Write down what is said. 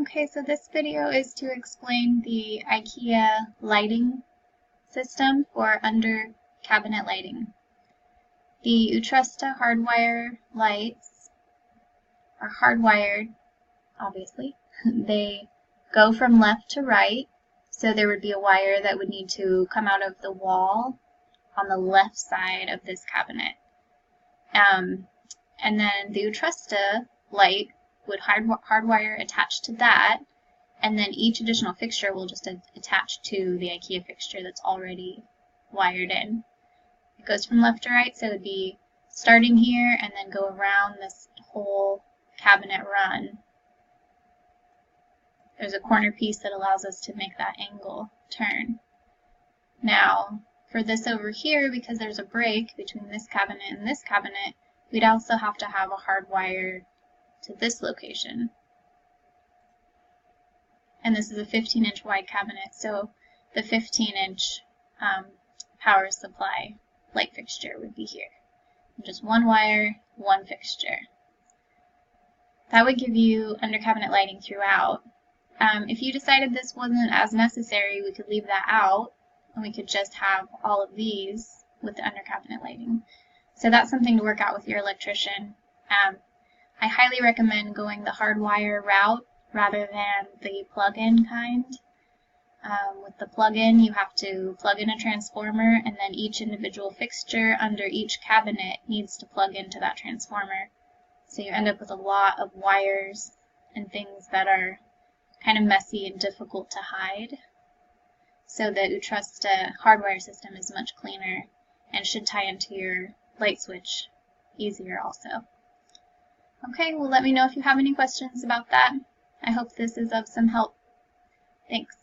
Okay, so this video is to explain the IKEA lighting system for under cabinet lighting. The Utrusta hardwire lights are hardwired, obviously. They go from left to right, so there would be a wire that would need to come out of the wall on the left side of this cabinet. And then the Utrusta light would hardwire attached to that, and then each additional fixture will just attach to the IKEA fixture that's already wired in. It goes from left to right, so it would be starting here and then go around this whole cabinet run. There's a corner piece that allows us to make that angle turn. Now, for this over here, because there's a break between this cabinet and this cabinet, we'd also have to have a hard wire to this location. And this is a 15-inch wide cabinet, so the 15-inch power supply light fixture would be here. And just one wire, one fixture. That would give you under cabinet lighting throughout. If you decided this wasn't as necessary, we could leave that out, and we could just have all of these with the under cabinet lighting. So that's something to work out with your electrician. I highly recommend going the hardwire route rather than the plug-in kind. With the plug-in, you have to plug in a transformer, and then each individual fixture under each cabinet needs to plug into that transformer. So you end up with a lot of wires and things that are kind of messy and difficult to hide. So the Utrusta hardwire system is much cleaner and should tie into your light switch easier also. Okay, well let me know if you have any questions about that. I hope this is of some help. Thanks.